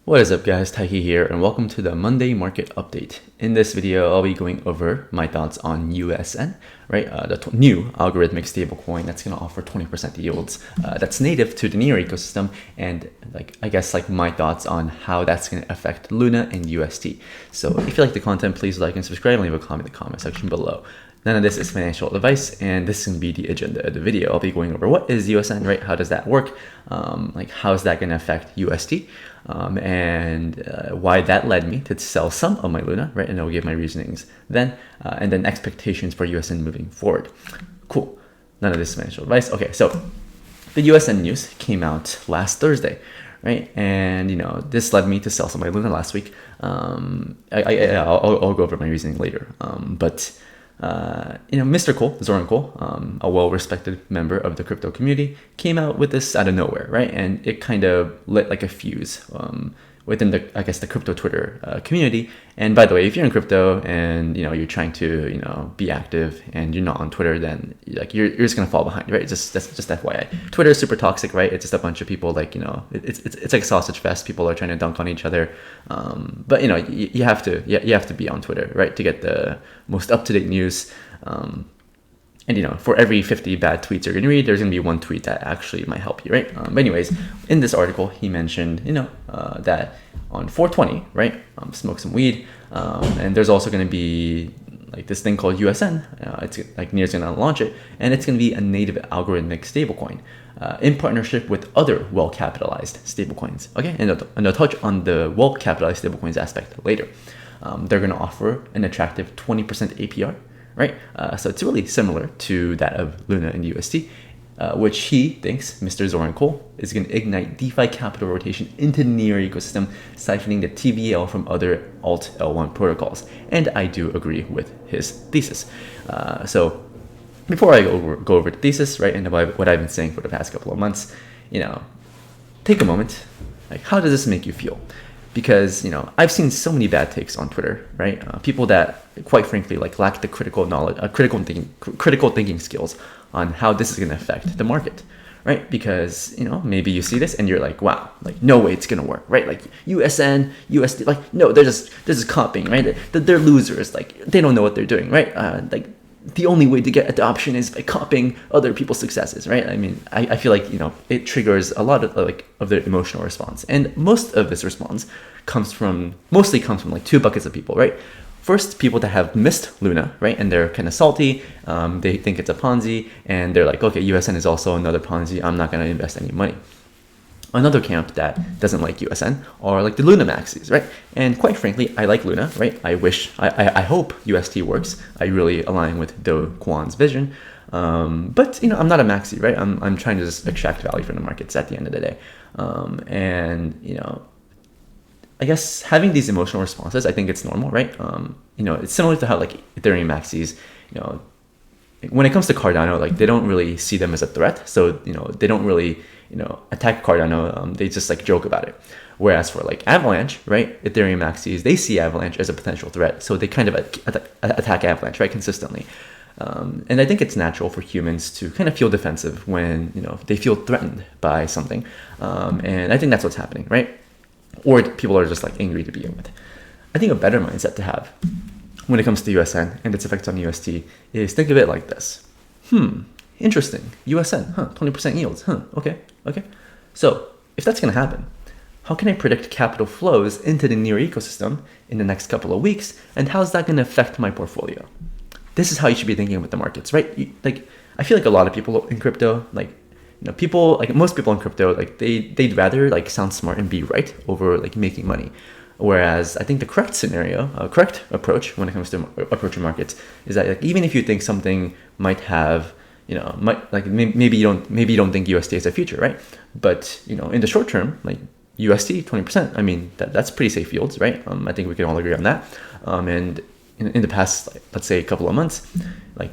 What is up guys, Taiki here and welcome to the Monday market update. In this video, I'll be going over my thoughts on USN, right? The new algorithmic stablecoin that's going to offer 20% yields. That's native to the Near ecosystem, and I guess my thoughts on how that's going to affect Luna and UST. So if you like the content, please like and subscribe and leave a comment in the comment section below. None of this is financial advice, and this is going to be the agenda of the video. I'll be going over what is USN, right? How does that work? How is that going to affect UST? And why that led me to sell some of my Luna, right? And I'll give my reasonings then, and then expectations for USN moving forward. Cool. None of this is financial advice. Okay, so the USN news came out last Thursday, right? And this led me to sell some of my Luna last week. I'll go over my reasoning later. Mr. Cole, Zoran Cole, a well-respected member of the crypto community, came out with this out of nowhere, right? And it kind of lit like a fuse within the crypto Twitter community. And by the way, if you're in crypto and you're trying to be active and you're not on Twitter, then you're just gonna fall behind, right? That's just FYI. Twitter is super toxic, right? It's just a bunch of people it's like a sausage fest. People are trying to dunk on each other. But you have to be on Twitter, right, to get the most up-to-date news. And for every 50 bad tweets you're going to read, there's going to be one tweet that actually might help you, right? But anyways, in this article, he mentioned, that on 420, right, smoke some weed. And there's also going to be this thing called USN. It's Near's going to launch it, and it's going to be a native algorithmic stablecoin in partnership with other well-capitalized stablecoins. Okay, and I'll touch on the well-capitalized stablecoins aspect later. They're going to offer an attractive 20% APR. Right, so it's really similar to that of Luna and UST, which he thinks, Mr. Zoran Cole, is going to ignite DeFi capital rotation into the Near ecosystem, siphoning the TVL from other Alt L1 protocols. And I do agree with his thesis. So before I go over the thesis, right, and what I've been saying for the past couple of months, take a moment. How does this make you feel? Because I've seen so many bad takes on Twitter, right? People that, quite frankly, lack the critical knowledge, critical thinking skills on how this is going to affect the market, right? Because maybe you see this and you're like, wow, no way it's going to work, right? USN, USD, no, they're just comping, right? They're losers, they don't know what they're doing, right? The only way to get adoption is by copying other people's successes, right? I mean, I feel it triggers a lot of their emotional response, and most of this response mostly comes from two buckets of people, right? First, people that have missed Luna, right, and they're kind of salty. They think it's a Ponzi, and they're like, okay, USN is also another Ponzi. I'm not going to invest any money. Another camp that doesn't like USN are the Luna maxis, right? And quite frankly, I like Luna, right? I hope UST works. I really align with Do Kwon's vision. But I'm not a maxi, right? I'm trying to just extract value from the markets at the end of the day. I guess having these emotional responses, I think it's normal, right? It's similar to how Ethereum maxis, when it comes to Cardano, they don't really see them as a threat. So, they don't really attack Cardano. They just joke about it. Whereas for Avalanche, right, Ethereum maxis, they see Avalanche as a potential threat, so they kind of attack Avalanche, right, consistently. And I think it's natural for humans to kind of feel defensive when they feel threatened by something, and I think that's what's happening, right? Or people are just angry to begin with. I think a better mindset to have when it comes to USN and its effects on UST is think of it like this. Interesting. USN, 20% yields, okay. So if that's going to happen, how can I predict capital flows into the Near ecosystem in the next couple of weeks, and how's that going to affect my portfolio? This is how you should be thinking with the markets, right? I feel a lot of people in crypto, most people in crypto, they'd rather sound smart and be right over making money. Whereas I think the correct scenario, correct approach when it comes to approaching markets is that even if you think something might have maybe you don't think USD is a future, right? But in the short term, USD 20%, I mean that's pretty safe yields, right? I think we can all agree on that. And in the past, let's say a couple of months,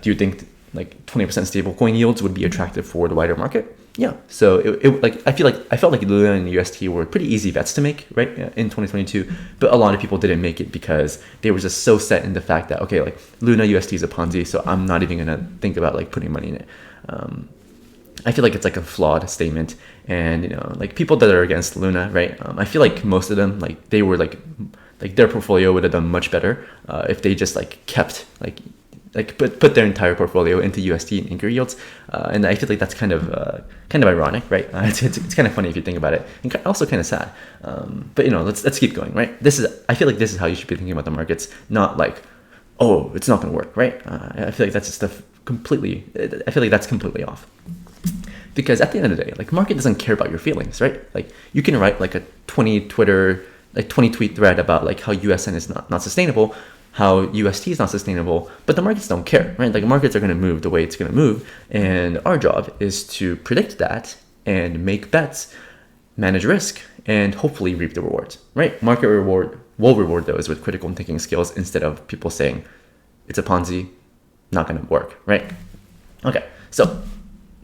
do you think 20% stablecoin yields would be attractive for the wider market? Yeah. So I felt like Luna and UST were pretty easy bets to make, right, in 2022. But a lot of people didn't make it because they were just so set in the fact that Luna UST is a Ponzi, so I'm not even gonna think about putting money in it. I feel like it's like a flawed statement. And like people that are against Luna, right? I feel like most of them, like they were like their portfolio would have done much better if they just like kept put their entire portfolio into UST and anchor yields. And I feel like that's kind of ironic, right? It's kind of funny if you think about it, and also kind of sad. But let's keep going, right? I feel like this is how you should be thinking about the markets, not like, oh, it's not going to work, right? I feel like that's just I feel like that's completely off. Because at the end of the day, like market doesn't care about your feelings, right? Like you can write like a 20 tweet thread about like how USN is not sustainable, how UST is not sustainable, but the markets don't care, right? Like markets are going to move the way it's going to move. And our job is to predict that and make bets, manage risk, and hopefully reap the rewards, right? Market will reward those with critical thinking skills instead of people saying it's a Ponzi, not going to work, right? Okay, so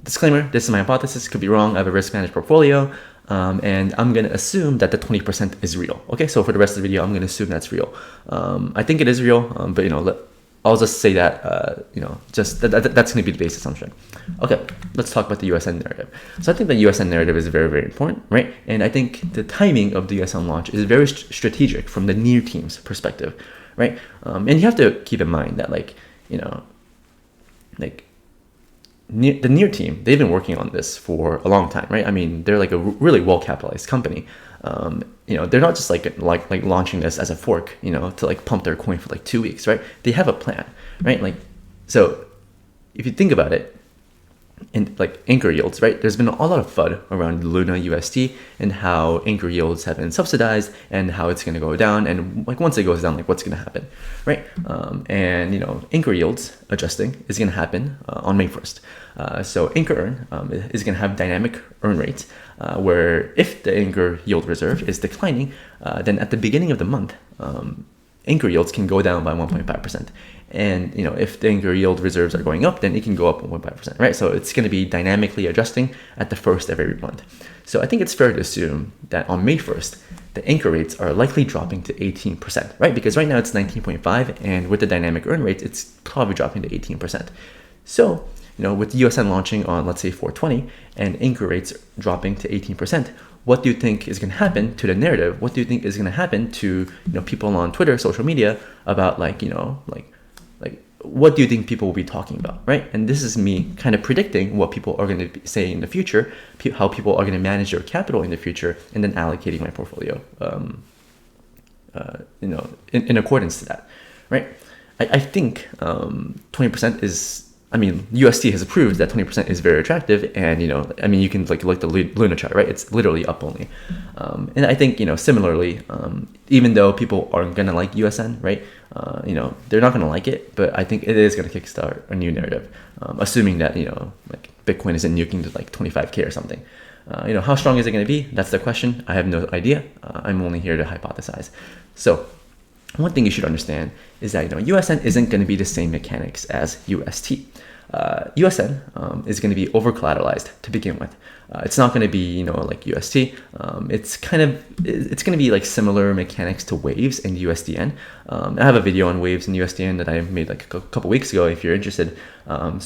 disclaimer, this is my hypothesis, could be wrong. I have a risk managed portfolio, and I'm going to assume that the 20% is real. Okay, so for the rest of the video, I'm going to assume that's real. I think it is real, but I'll just say that, that's going to be the base assumption. Okay, let's talk about the USN narrative. So I think the USN narrative is very, very important, right? And I think the timing of the USN launch is very strategic from the near team's perspective, right? And you have to keep in mind that the near team, they've been working on this for a long time, right? I mean, they're like a really well-capitalized company. They're not just like launching this as a fork, to like pump their coin for like 2 weeks, right? They have a plan, right? Like, so if you think about it, in like anchor yields, right? There's been a lot of FUD around Luna UST and how anchor yields have been subsidized and how it's going to go down. And like once it goes down, like what's going to happen, right? Anchor yields adjusting is going to happen on May 1st. So anchor earn is going to have dynamic earn rates where if the anchor yield reserve is declining, then at the beginning of the month, anchor yields can go down by 1.5%. And if the anchor yield reserves are going up, then it can go up 1.5%, right? So it's going to be dynamically adjusting at the first of every month. So I think it's fair to assume that on May 1st, the anchor rates are likely dropping to 18%, right? Because right now it's 19.5, and with the dynamic earn rates, it's probably dropping to 18%. So with USN launching on, let's say, 420 and anchor rates dropping to 18%, what do you think is going to happen to the narrative? What do you think is going to happen to people on Twitter, social media about what do you think people will be talking about, right? And this is me kind of predicting what people are going to say in the future, how people are going to manage their capital in the future, and then allocating my portfolio, in accordance to that, right? I think 20% is. I mean, UST has proved that 20% is very attractive, and you can look at the Luna chart, right? It's literally up only, and I think similarly, even though people aren't gonna like USN, right? They're not gonna like it, but I think it is gonna kickstart a new narrative, assuming that Bitcoin isn't nuking to like 25K or something. How strong is it gonna be? That's the question. I have no idea. I'm only here to hypothesize. So one thing you should understand is that USN isn't going to be the same mechanics as UST. USN is going to be over collateralized to begin with. It's not going to be like UST. It's going to be like similar mechanics to waves in USDN. I have a video on waves in USDN that I made like a couple weeks ago if you're interested. How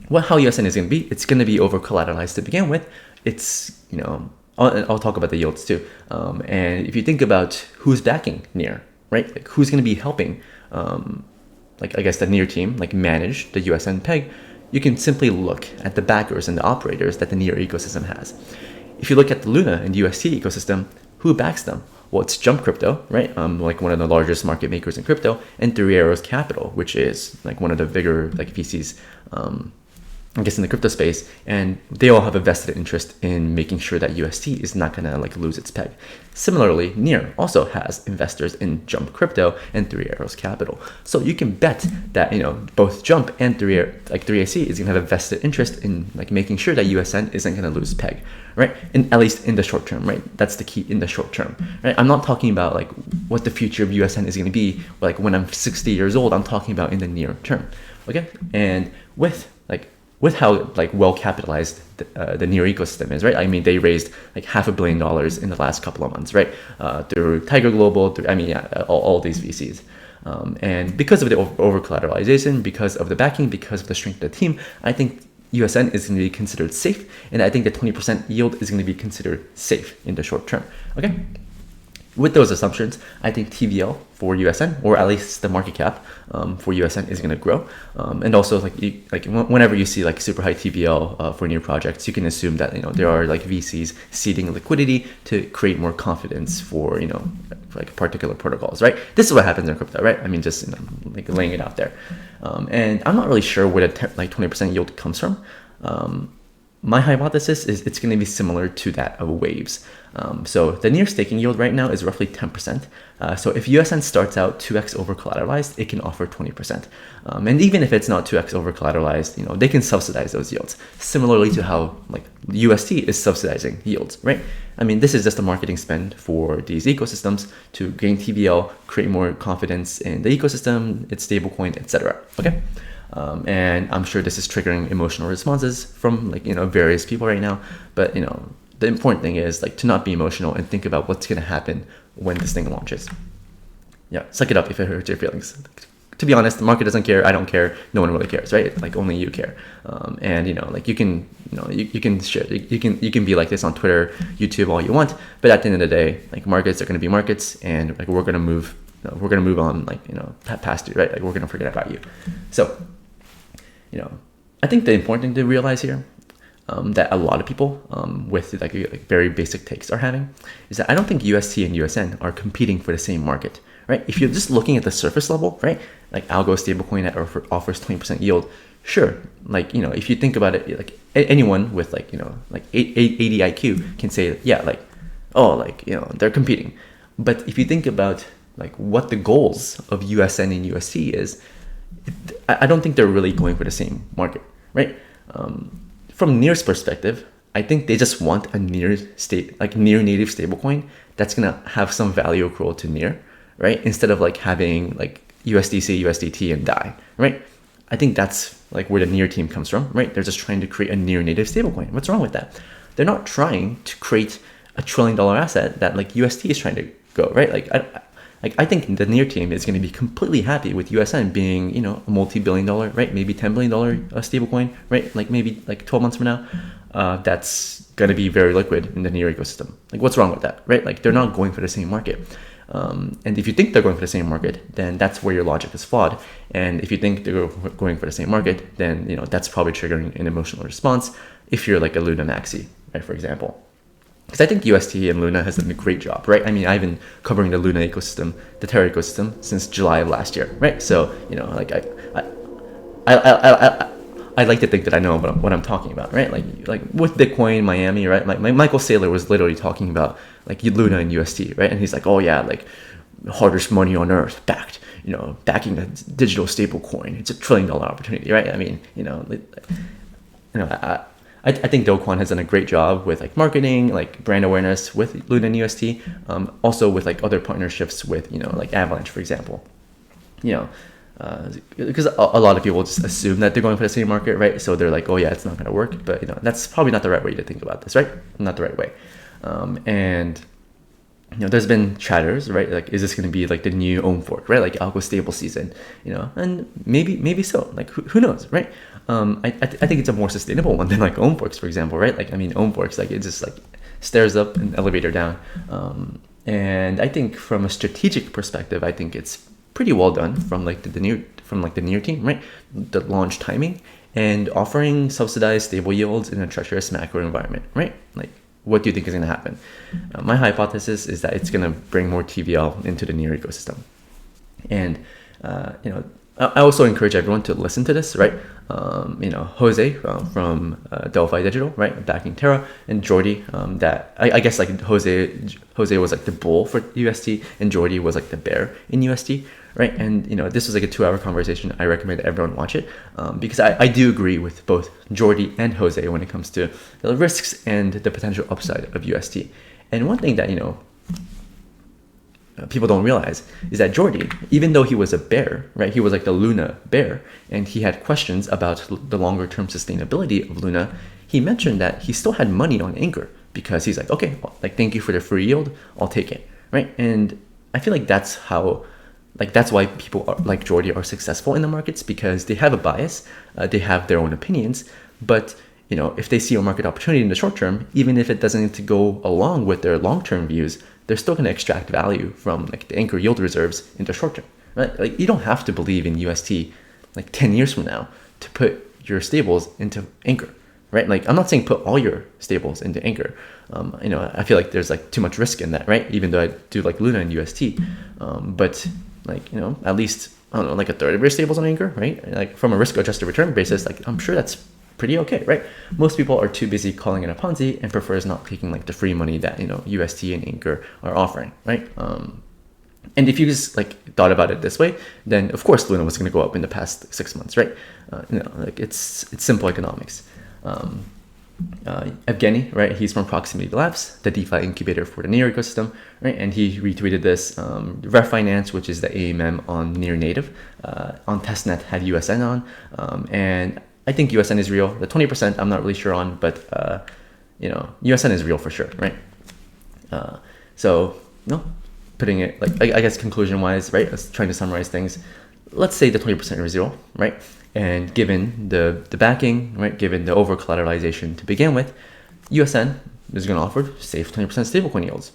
USN is going to be? It's going to be over collateralized to begin with. It's I'll talk about the yields too. And if you think about who's backing near, right? Like who's going to be helping, I guess the near team, manage the USN peg, you can simply look at the backers and the operators that the near ecosystem has. If you look at the Luna and UST ecosystem, who backs them? Well, it's Jump Crypto, right? One of the largest market makers in crypto, and Three Arrows Capital, which is one of the bigger VCs, I guess in the crypto space, and they all have a vested interest in making sure that UST is not gonna lose its peg. Similarly, Near also has investors in Jump Crypto and Three Arrows Capital. So you can bet that both Jump and 3AC is gonna have a vested interest in making sure that USN isn't gonna lose peg, right? At least in the short term, right? That's the key, in the short term, right? I'm not talking about what the future of USN is gonna be when I'm 60 years old. I'm talking about in the near term, okay? And with how well capitalized the Near ecosystem is, right? I mean, they raised $500 million in the last couple of months, right? Through Tiger Global, all these VCs. And because of the over collateralization, because of the backing, because of the strength of the team, I think USN is going to be considered safe, and I think the 20% yield is going to be considered safe in the short term. Okay. With those assumptions, I think TVL for USN, or at least the market cap for USN, is going to grow. And also, whenever you see like super high TVL for new projects, you can assume that there are like VCs seeding liquidity to create more confidence for like particular protocols, right? This is what happens in crypto, right? I mean, just like laying it out there. And I'm not really sure where the 20% yield comes from. My hypothesis is it's going to be similar to that of waves. So the near staking yield right now is roughly 10%. So if USN starts out 2x over collateralized, it can offer 20%. And even if it's not 2x over collateralized, they can subsidize those yields, similarly to how like UST is subsidizing yields, right? I mean, this is just a marketing spend for these ecosystems to gain TVL, create more confidence in the ecosystem, its stablecoin, etc. Okay. And I'm sure this is triggering emotional responses from various people right now. But the important thing is like to not be emotional and think about what's going to happen when this thing launches. Yeah, suck it up if it hurts your feelings. To be honest, the market doesn't care. I don't care. No one really cares, right? Like only you care. And like you can share. You can be like this on Twitter, YouTube, all you want. But at the end of the day, like markets are going to be markets, and like we're going to move. We're going to move on, past you, right? Like we're going to forget about you. So, I think the important thing to realize here, that a lot of people with like very basic takes are having, is that I don't think UST and USN are competing for the same market, right? If you're just looking at the surface level, right? Like algo stablecoin that offers 20% yield, sure. Like, if you think about it, like anyone with 80 IQ can say, yeah, they're competing. But if you think about like what the goals of USN and UST is, I don't think they're really going for the same market, right? From Near's perspective, I think they just want a near native stablecoin that's gonna have some value accrual to Near, right? Instead of like having like USDC, USDT and DAI, right? I think that's like where the Near team comes from, right? They're just trying to create a near native stablecoin. What's wrong with that? They're not trying to create a $1 trillion asset that like UST is trying to go, right? I think the Near team is going to be completely happy with USN being, a multi-billion-dollar, right? Maybe $10 billion stablecoin, right? Like maybe like 12 months from now, that's going to be very liquid in the Near ecosystem. Like what's wrong with that, right? Like they're not going for the same market. And if you think they're going for the same market, then that's where your logic is flawed. And if you think they're going for the same market, then, that's probably triggering an emotional response if you're like a Luna Maxi, right? For example. Because I think UST and Luna has done a great job, right? I mean, I've been covering the Luna ecosystem, the Terra ecosystem, since July of last year, right? So, like I like to think that I know what I'm talking about, right? Like with Bitcoin, Miami, right? Like Michael Saylor was literally talking about like Luna and UST, right? And he's like, oh yeah, like hardest money on earth, backing a digital stable coin. It's $1 trillion opportunity, right? I mean, I think Do Kwon has done a great job with like marketing, like brand awareness with Luna and UST, also with like other partnerships with, like Avalanche, for example. Because a lot of people just assume that they're going for the same market, right? So they're like, oh yeah, it's not going to work. But, that's probably not the right way to think about this, right? Not the right way. And there's been chatters, right? Like, is this going to be like the new Ohm fork, right? Like algo stable season, and maybe so. Like, who knows, right? I think it's a more sustainable one than like Ohm forks, for example, right? Like, I mean, Ohm forks, like it just like stairs up and elevator down. And I think from a strategic perspective, I think it's pretty well done from like the Near team, right? The launch timing and offering subsidized stable yields in a treacherous macro environment, right? Like, what do you think is going to happen? My hypothesis is that it's going to bring more TVL into the Near ecosystem. And, I also encourage everyone to listen to this, right? Jose from Delphi Digital, right? Backing Terra, and Jordi, that I guess like Jose was like the bull for UST and Jordi was like the bear in UST, right? And, this was like a 2-hour conversation. I recommend everyone watch it because I do agree with both Jordi and Jose when it comes to the risks and the potential upside of UST. And one thing that, people don't realize is that Jordi, even though he was a bear, right? He was like the Luna bear, and he had questions about the longer term sustainability of Luna. He mentioned that he still had money on Anchor because he's like, okay, well, like thank you for the free yield, I'll take it, right? And I feel like that's why people like Jordi are successful in the markets, because they have a bias, they have their own opinions, But if they see a market opportunity in the short term, even if it doesn't need to go along with their long-term views, they're still going to extract value from like the anchor yield reserves in the short term, right? Like you don't have to believe in UST like 10 years from now to put your stables into anchor, right? Like I'm not saying put all your stables into anchor. I feel like there's like too much risk in that, right? Even though I do like Luna and UST, but like at least I don't know, like a third of your stables on anchor, right? Like from a risk-adjusted return basis, like I'm sure that's pretty okay, right? Most people are too busy calling it a Ponzi and prefers not taking like the free money that UST and Anchor are offering, right? And if you just like thought about it this way, then of course Luna was going to go up in the past 6 months, right? Like it's simple economics. Evgeny, right? He's from Proximity Labs, the DeFi incubator for the Near ecosystem, right? And he retweeted this. Refinance, which is the AMM on Near Native, on testnet had USN on, and I think USN is real. The 20% I'm not really sure on, but USN is real for sure, right? So putting it like I guess conclusion wise, right? Trying to summarize things. Let's say the 20% is zero, right? And given the backing, right? Given the over collateralization to begin with, USN is going to offer safe 20% stablecoin yields.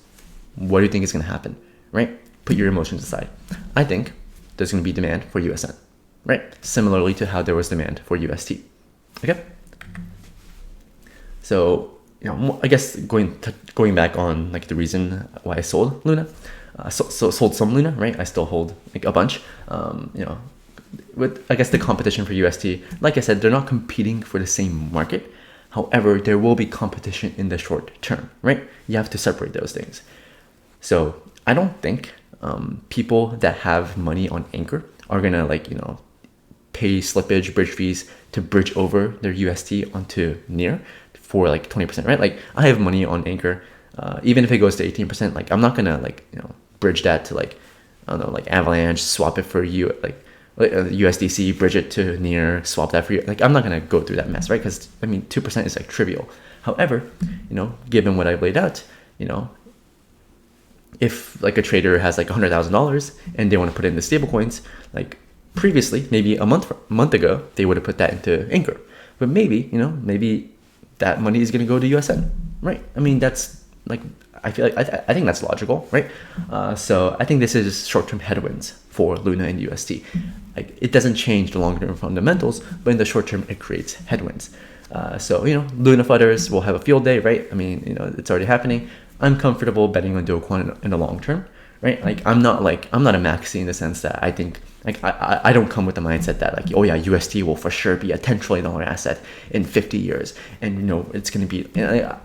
What do you think is going to happen, right? Put your emotions aside. I think there's going to be demand for USN, right? Similarly to how there was demand for UST. Okay. So I guess going back on like the reason why I sold Luna. So sold some Luna, right? I still hold like a bunch. With I guess the competition for UST, like I said, they're not competing for the same market. However, there will be competition in the short term, right? You have to separate those things. So I don't think people that have money on Anchor are gonna pay slippage, bridge fees to bridge over their UST onto Near for like 20%, right? Like I have money on Anchor, even if it goes to 18%, like I'm not gonna bridge that to I don't know, Avalanche, swap it for USDC, bridge it to Near, swap that for you. Like I'm not gonna go through that mess, right? Because 2% is like trivial. However, given what I've laid out, if like a trader has like $100,000 and they want to put it in the stable coins, like previously, maybe a month ago, they would have put that into Anchor. But maybe that money is gonna go to USN, right? That's like I feel like I think that's logical, right? So I think this is short-term headwinds for Luna and UST. Like it doesn't change the long-term fundamentals, but in the short term, it creates headwinds. So Luna fudders will have a field day, right? It's already happening. I'm comfortable betting on Do Kwon in the long term, right? Like I'm not a maxi in the sense that I think I don't come with the mindset that oh yeah, UST will for sure be a $10 trillion asset in 50 years, and it's going to be.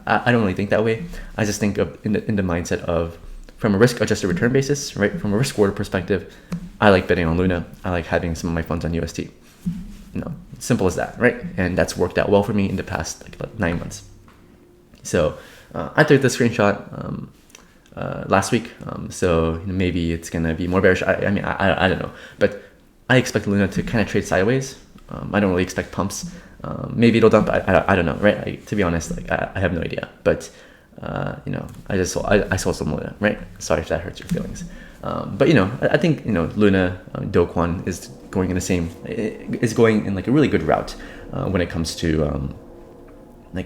I don't really think that way. I just think of in the mindset of from a risk-adjusted return basis, right? From a risk-reward perspective, I like betting on Luna. I like having some of my funds on UST. Simple as that, right? And that's worked out well for me in the past 9 months. So I took the screenshot last week, so maybe it's gonna be more bearish. I don't know, but I expect Luna to kind of trade sideways. I don't really expect pumps. Maybe it'll dump. I don't know, right? To be honest, I have no idea. But I saw some Luna, right? Sorry if that hurts your feelings. But I think Luna Do Kwon is going in a really good route when it comes to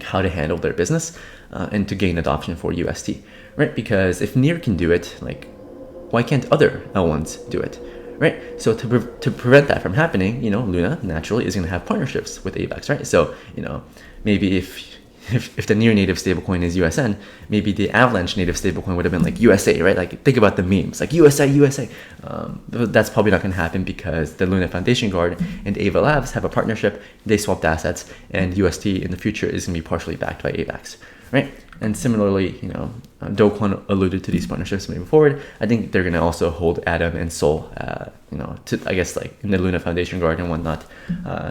how to handle their business and to gain adoption for UST, right? Because if Near can do it, why can't other L1s do it, right? So to prevent that from happening, Luna naturally is going to have partnerships with AVAX, right? So maybe if the Near native stablecoin is USN, maybe the Avalanche native stablecoin would have been USA, right? Think about the memes, USA. But that's probably not going to happen because the Luna Foundation Guard and Ava Labs have a partnership. They swapped assets, and UST in the future is going to be partially backed by AVAX, right? And similarly, Do Kwon alluded to these partnerships moving forward. I think they're going to also hold Atom and Sol, to I guess in the Luna Foundation Guard and whatnot.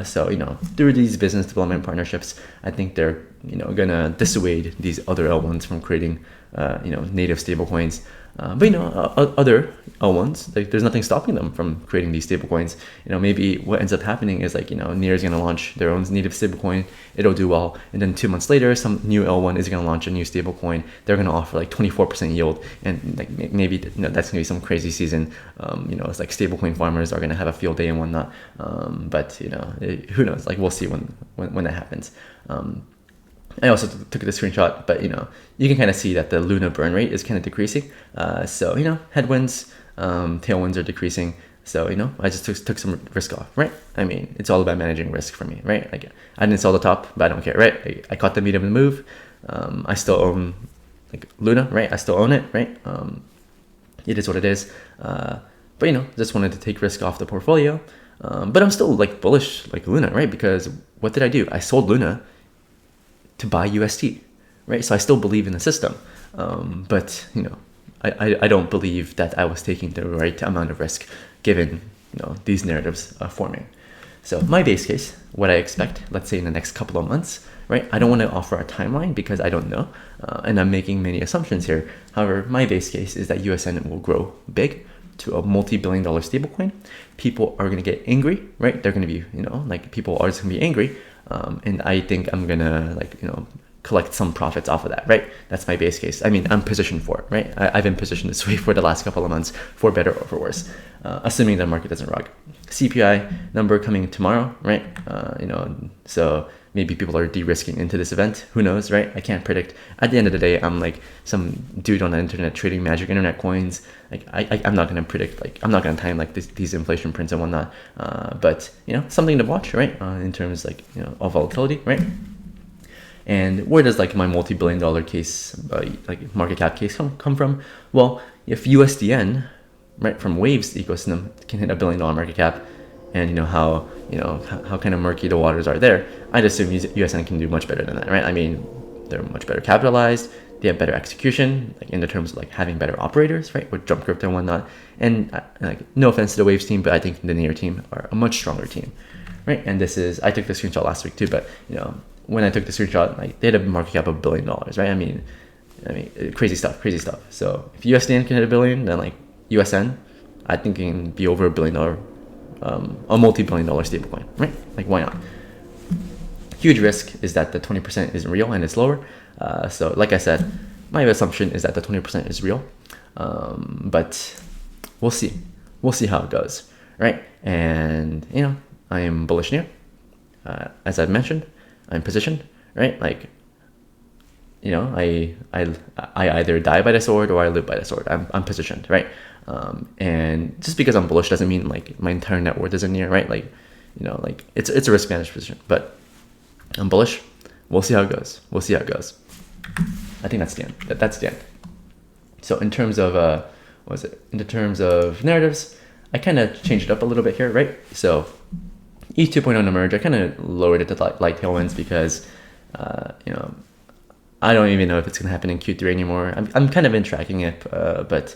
So through these business development partnerships, I think they're going to dissuade these other L1s from creating native stablecoins. But other L1s, like there's nothing stopping them from creating these stablecoins. Maybe what ends up happening is like Near is going to launch their own native stablecoin. It'll do well, and then 2 months later, some new L1 is going to launch a new stablecoin. They're going to offer like 24% yield, and like maybe that's going to be some crazy season. It's like stablecoin farmers are going to have a field day and whatnot. But who knows? Like we'll see when that happens. I also took the screenshot, but you can kind of see that the Luna burn rate is kind of decreasing. So headwinds, tailwinds are decreasing. So I just took some risk off, right? I mean, it's all about managing risk for me, right? Like I didn't sell the top, but I don't care, right? I caught the medium of the move. I still own like Luna, right? I still own it, right? It is what it is. But just wanted to take risk off the portfolio. But I'm still like bullish like Luna, right? Because what did I do? I sold Luna to buy UST, right? So I still believe in the system, but I don't believe that I was taking the right amount of risk given these narratives forming. So my base case, what I expect, let's say in the next couple of months, right? I don't want to offer a timeline because I don't know, and I'm making many assumptions here. However, my base case is that USN will grow big to a multi-billion-dollar stablecoin. People are going to get angry, right? They're going to be, like people are just going to be angry. And I think I'm gonna collect some profits off of that, right? That's my base case. I mean, I'm positioned for it, right? I've been positioned this way for the last couple of months, for better or for worse, assuming the market doesn't rug. CPI number coming tomorrow, right? So maybe people are de-risking into this event. Who knows, right? I can't predict. At the end of the day, I'm like some dude on the internet trading magic internet coins. Like I'm not gonna predict. Like I'm not gonna time like these inflation prints and whatnot. But something to watch, right? In terms of volatility, right? And where does like my multi-billion-dollar case, like market cap case come from? Well, if USDN, right, from Waves ecosystem can hit $1 billion market cap, and how kind of murky the waters are there, I'd assume USN can do much better than that, right? I mean, they're much better capitalized, they have better execution, like in the terms of like having better operators, right, with Jump Crypto and whatnot. And like no offense to the Waves team, but I think the Near team are a much stronger team, right? And I took the screenshot last week too, but when I took the screenshot, like they had a market cap of $1 billion, right? I mean, crazy stuff. So if USDN can hit $1 billion, then like USN, I think it can be over $1 billion. A multi-billion-dollar stablecoin, right? Like why not? Huge risk is that the 20% isn't real and it's lower. So like I said, my assumption is that the 20% is real, but we'll see. We'll see how it goes, right? And I am bullish Near, as I've mentioned. I'm positioned, right? Like I either die by the sword or I live by the sword. I'm positioned, right? And just because I'm bullish doesn't mean like my entire net worth is in Near, right? Like, like it's a risk managed position, but I'm bullish. We'll see how it goes. I think that's the end. That's the end. So in terms of, in terms of narratives, I kind of changed it up a little bit here, right? So ETH 2.0 to merge, I kind of lowered it to light tailwinds because, I don't even know if it's going to happen in Q3 anymore. I'm kind of been tracking it, but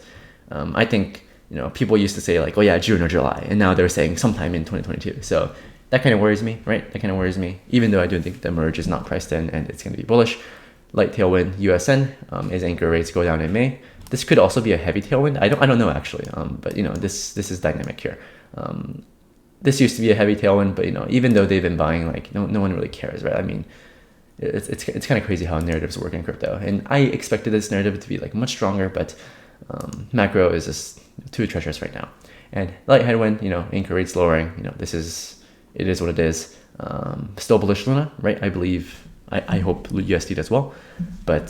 I think people used to say like, oh yeah, June or July, and now they're saying sometime in 2022. So that kind of worries me, right? That kind of worries me, even though I do think the merge is not priced in and it's going to be bullish. Light tailwind USN as anchor rates go down in May. This could also be a heavy tailwind. I don't know actually, but this is dynamic here. This used to be a heavy tailwind, but even though they've been buying, like no one really cares, right? I mean, it's kind of crazy how narratives work in crypto, and I expected this narrative to be like much stronger, but macro is just too treacherous right now. And light headwind, anchor rates lowering, it is what it is. Still bullish Luna, right? I believe, I hope UST does well, but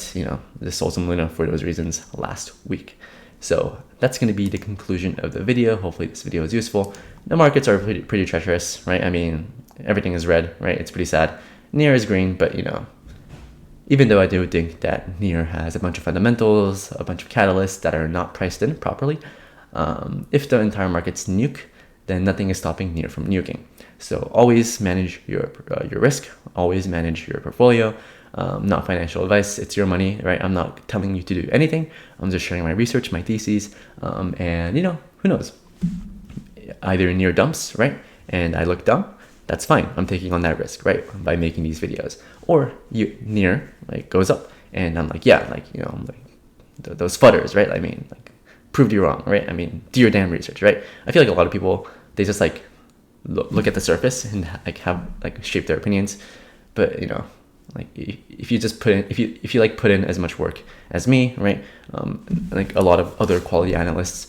just sold some Luna for those reasons last week. So that's going to be the conclusion of the video. Hopefully this video is useful. The markets are pretty treacherous, right? I mean, everything is red, right? It's pretty sad. Near is green, but even though I do think that Near has a bunch of fundamentals, a bunch of catalysts that are not priced in properly, if the entire market's nuke, then nothing is stopping Near from nuking. So always manage your risk, always manage your portfolio. Not financial advice, it's your money, right? I'm not telling you to do anything. I'm just sharing my research, my theses, and who knows? Either Near dumps, right? And I look dumb, that's fine. I'm taking on that risk, right? By making these videos. Or Near like goes up and I'm like, yeah, like, I'm like those fudders, right? I mean, like, proved you wrong, right? I mean, do your damn research, right? I feel like a lot of people, they just like look at the surface and like have like shape their opinions, but you know, like if you just put in, if you like put in as much work as me, right? Like a lot of other quality analysts,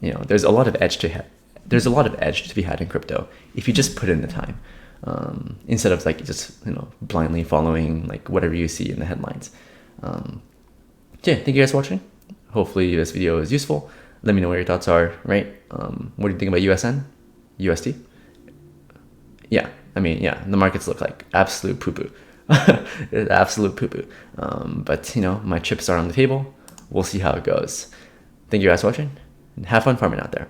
you know, there's a lot of edge to be had in crypto if you just put in the time, instead of like just, you know, blindly following like whatever you see in the headlines. Yeah, thank you guys for watching. Hopefully this video is useful. Let me know what your thoughts are, right? What do you think about USN, UST? Yeah, I mean, yeah, the markets look like absolute poo-poo. It's absolute poo-poo. But you know, my chips are on the table. We'll see how it goes. Thank you guys for watching, and have fun farming out there.